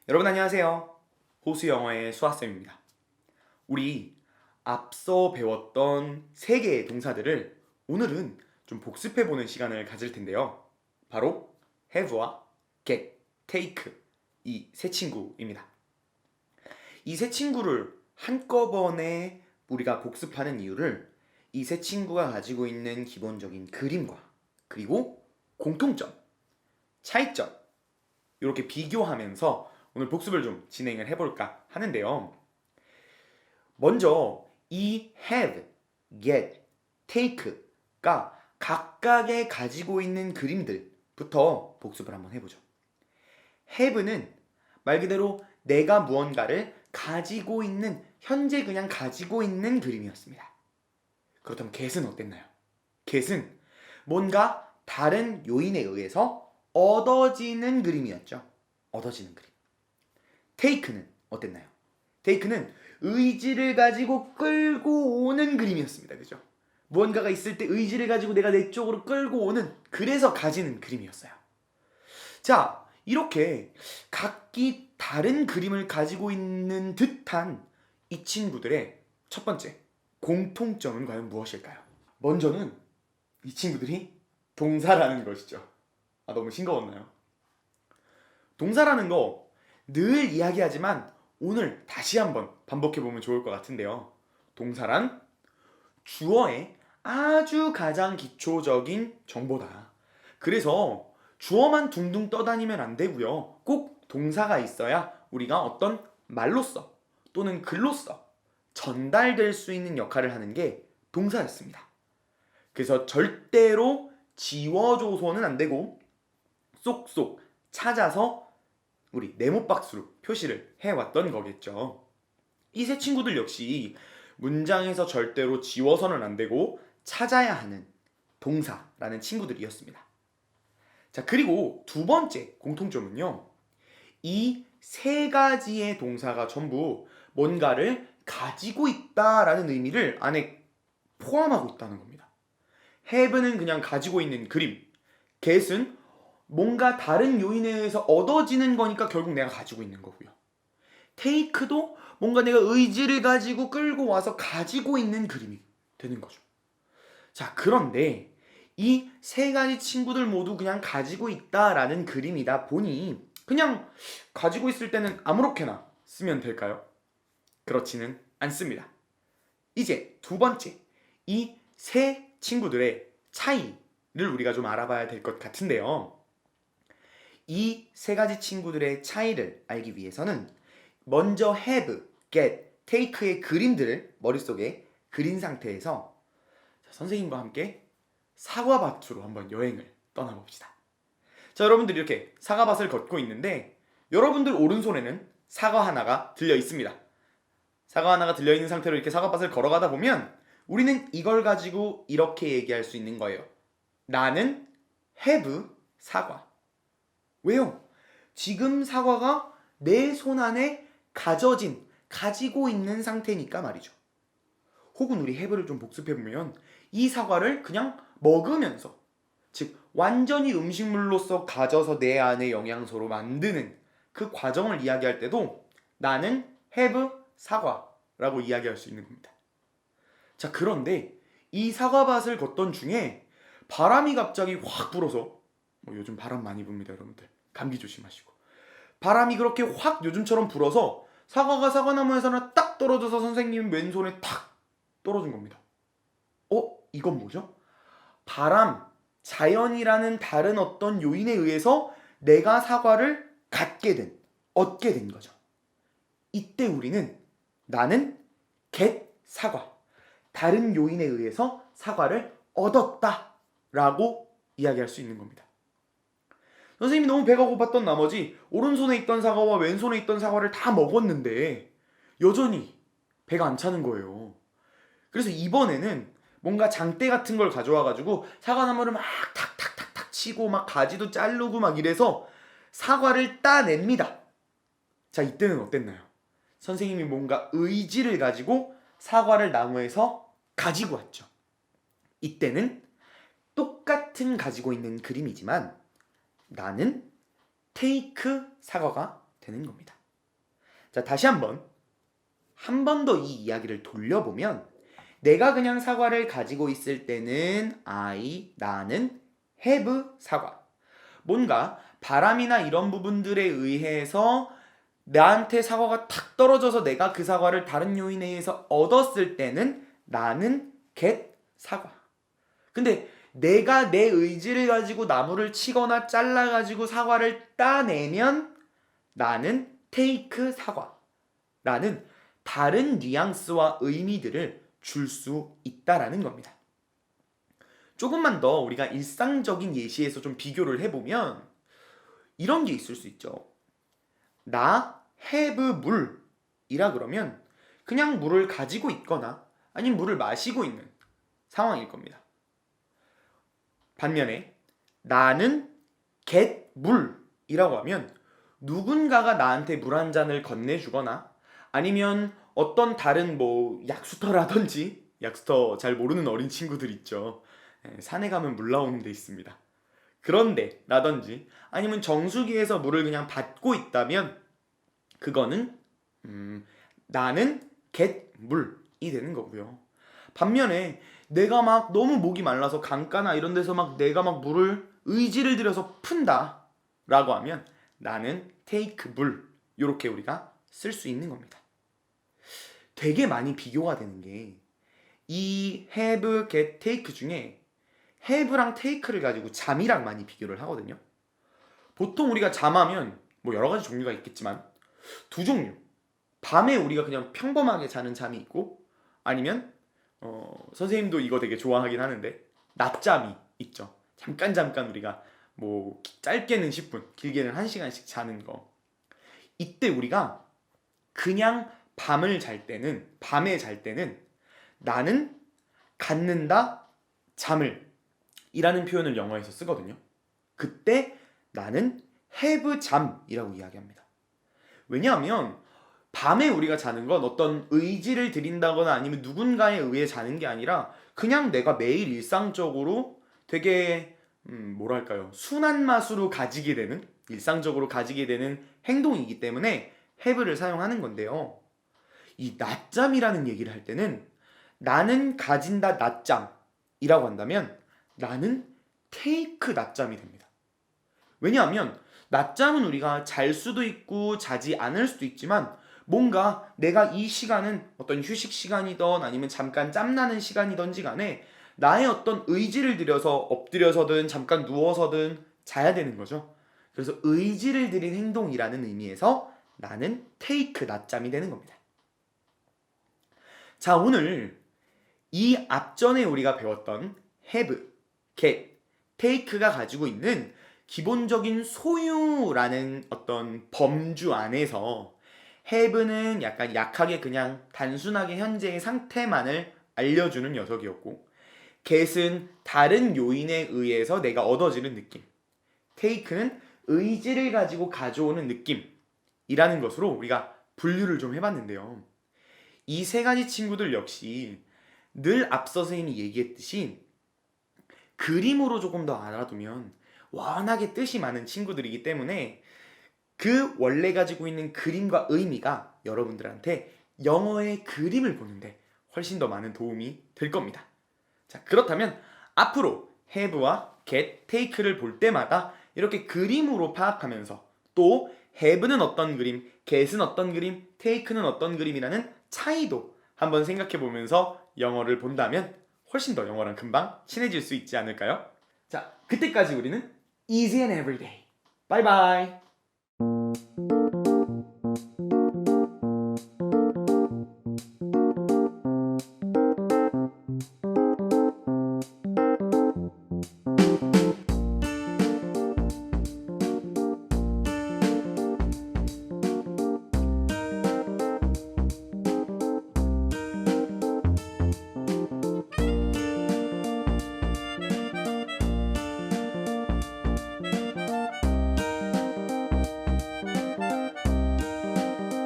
여러분 안녕하세요. 호수 영어의 수아쌤입니다. 우리 앞서 배웠던 세 개의 동사들을 오늘은 좀 복습해보는 시간을 가질 텐데요. 바로 have와 get, take 이 세 친구입니다. 이 세 친구를 한꺼번에 우리가 복습하는 이유를 이 세 친구가 가지고 있는 기본적인 그림과 그리고 공통점, 차이점 이렇게 비교하면서 오늘 복습을 좀 진행을 해볼까 하는데요. 먼저 이 have, get, take가 각각의 가지고 있는 그림들부터 복습을 한번 해보죠. have는 말 그대로 내가 무언가를 가지고 있는, 현재 그냥 가지고 있는 그림이었습니다. 그렇다면 get은 어땠나요? get은 뭔가 다른 요인에 의해서 얻어지는 그림이었죠. 얻어지는 그림. take는 어땠나요? take는 의지를 가지고 끌고 오는 그림이었습니다. 그죠? 무언가가 있을 때 의지를 가지고 내가 내 쪽으로 끌고 오는, 그래서 가지는 그림이었어요. 자, 이렇게 각기 다른 그림을 가지고 있는 듯한 이 친구들의 첫 번째 공통점은 과연 무엇일까요? 먼저는 이 친구들이 동사라는 것이죠. 너무 싱거웠나요? 동사라는 거 늘 이야기하지만 오늘 다시 한번 반복해보면 좋을 것 같은데요. 동사란 주어의 아주 가장 기초적인 정보다. 그래서 주어만 둥둥 떠다니면 안 되고요. 꼭 동사가 있어야 우리가 어떤 말로써 또는 글로써 전달될 수 있는 역할을 하는 게 동사였습니다. 그래서 절대로 지워줘서는 안 되고 쏙쏙 찾아서 우리 네모박스로 표시를 해왔던 거겠죠. 이 세 친구들 역시 문장에서 절대로 지워서는 안 되고 찾아야 하는 동사라는 친구들이었습니다. 자, 그리고 두 번째 공통점은요. 이 세 가지의 동사가 전부 뭔가를 가지고 있다라는 의미를 안에 포함하고 있다는 겁니다. have는 그냥 가지고 있는 그림, get은 뭔가 다른 요인에 의해서 얻어지는 거니까 결국 내가 가지고 있는 거고요. take도 뭔가 내가 의지를 가지고 끌고 와서 가지고 있는 그림이 되는 거죠. 자, 그런데 이 세 가지 친구들 모두 그냥 가지고 있다라는 그림이다 보니 그냥 가지고 있을 때는 아무렇게나 쓰면 될까요? 그렇지는 않습니다. 이제 두 번째, 이 세 친구들의 차이를 우리가 좀 알아봐야 될 것 같은데요. 이 세 가지 친구들의 차이를 알기 위해서는 먼저 have, get, take의 그림들을 머릿속에 그린 상태에서 선생님과 함께 사과밭으로 한번 여행을 떠나봅시다. 자, 여러분들이 이렇게 사과밭을 걷고 있는데 여러분들 오른손에는 사과 하나가 들려 있습니다. 사과 하나가 들려 있는 상태로 이렇게 사과밭을 걸어가다 보면 우리는 이걸 가지고 이렇게 얘기할 수 있는 거예요. 나는 have 사과. 왜요? 지금 사과가 내 손 안에 가지고 있는 상태니까 말이죠. 혹은 우리 have를 좀 복습해보면 이 사과를 그냥 먹으면서, 즉 완전히 음식물로서 가져서 내 안에 영양소로 만드는 그 과정을 이야기할 때도 나는 have 사과라고 이야기할 수 있는 겁니다. 자, 그런데 이 사과밭을 걷던 중에 바람이 갑자기 확 불어서, 요즘 바람 많이 붑니다 여러분들. 감기 조심하시고. 바람이 그렇게 확 요즘처럼 불어서 사과가 사과나무에서 딱 떨어져서 선생님 왼손에 탁 떨어진 겁니다. 이건 뭐죠? 바람, 자연이라는 다른 어떤 요인에 의해서 내가 사과를 얻게 된 거죠. 이때 우리는 나는 get 사과, 다른 요인에 의해서 사과를 얻었다 라고 이야기할 수 있는 겁니다. 선생님이 너무 배가 고팠던 나머지 오른손에 있던 사과와 왼손에 있던 사과를 다 먹었는데 여전히 배가 안 차는 거예요. 그래서 이번에는 뭔가 장대 같은 걸 가져와가지고 사과나무를 막 탁탁탁탁 치고 막 가지도 자르고 막 이래서 사과를 따냅니다. 자, 이때는 어땠나요? 선생님이 뭔가 의지를 가지고 사과를 나무에서 가지고 왔죠. 이때는 똑같은 가지고 있는 그림이지만 나는 테이크 사과가 되는 겁니다. 자, 다시 한 번 더 이 이야기를 돌려보면 내가 그냥 사과를 가지고 있을 때는 나는 have 사과. 뭔가 바람이나 이런 부분들에 의해서 나한테 사과가 탁 떨어져서 내가 그 사과를 다른 요인에 의해서 얻었을 때는 나는 get 사과. 근데 내가 내 의지를 가지고 나무를 치거나 잘라가지고 사과를 따내면 나는 take 사과. 라는 다른 뉘앙스와 의미들을 줄 수 있다라는 겁니다. 조금만 더 우리가 일상적인 예시에서 좀 비교를 해보면 이런 게 있을 수 있죠. 나 have 물이라 그러면 그냥 물을 가지고 있거나 아니면 물을 마시고 있는 상황일 겁니다. 반면에 나는 get 물이라고 하면 누군가가 나한테 물 한 잔을 건네주거나 아니면 어떤 다른 약수터라든지 약수터 잘 모르는 어린 친구들 있죠. 산에 가면 물 나오는 데 있습니다. 그런데 라든지 아니면 정수기에서 물을 그냥 받고 있다면 그거는 나는 get 물이 되는 거고요. 반면에 내가 막 너무 목이 말라서 강가나 이런 데서 막 내가 막 물을 의지를 들여서 푼다 라고 하면 나는 take 물 이렇게 우리가 쓸 수 있는 겁니다. 되게 많이 비교가 되는 게 이 have, get, take 중에 have랑 take를 가지고 잠이랑 많이 비교를 하거든요. 보통 우리가 잠하면 여러 가지 종류가 있겠지만 두 종류. 밤에 우리가 그냥 평범하게 자는 잠이 있고 아니면 선생님도 이거 되게 좋아하긴 하는데 낮잠이 있죠. 잠깐 우리가 짧게는 10분, 길게는 1시간씩 자는 거. 이때 우리가 그냥 밤에 잘 때는 나는 갖는다 잠을 이라는 표현을 영어에서 쓰거든요. 그때 나는 have 잠이라고 이야기합니다. 왜냐하면 밤에 우리가 자는 건 어떤 의지를 들인다거나 아니면 누군가에 의해 자는 게 아니라 그냥 내가 매일 일상적으로 되게 순한 맛으로 일상적으로 가지게 되는 행동이기 때문에 have를 사용하는 건데요. 이 낮잠이라는 얘기를 할 때는 나는 가진다 낮잠이라고 한다면 나는 take 낮잠이 됩니다. 왜냐하면 낮잠은 우리가 잘 수도 있고 자지 않을 수도 있지만 뭔가 내가 이 시간은 어떤 휴식 시간이든 아니면 잠깐 짬나는 시간이든지 간에 나의 어떤 의지를 들여서 엎드려서든 잠깐 누워서든 자야 되는 거죠. 그래서 의지를 들인 행동이라는 의미에서 나는 take 낮잠이 되는 겁니다. 자, 오늘 이 앞전에 우리가 배웠던 have, get, take가 가지고 있는 기본적인 소유라는 어떤 범주 안에서 have는 약간 약하게 그냥 단순하게 현재의 상태만을 알려주는 녀석이었고 get은 다른 요인에 의해서 내가 얻어지는 느낌, take는 의지를 가지고 가져오는 느낌이라는 것으로 우리가 분류를 좀 해봤는데요. 이 세 가지 친구들 역시 늘 앞서 선생님이 얘기했듯이 그림으로 조금 더 알아두면 워낙에 뜻이 많은 친구들이기 때문에 그 원래 가지고 있는 그림과 의미가 여러분들한테 영어의 그림을 보는데 훨씬 더 많은 도움이 될 겁니다. 자, 그렇다면 앞으로 have와 get, take를 볼 때마다 이렇게 그림으로 파악하면서 또 have는 어떤 그림, get은 어떤 그림, take는 어떤 그림이라는 차이도 한번 생각해 보면서 영어를 본다면 훨씬 더 영어랑 금방 친해질 수 있지 않을까요? 자, 그때까지 우리는 easy and everyday. 바이바이.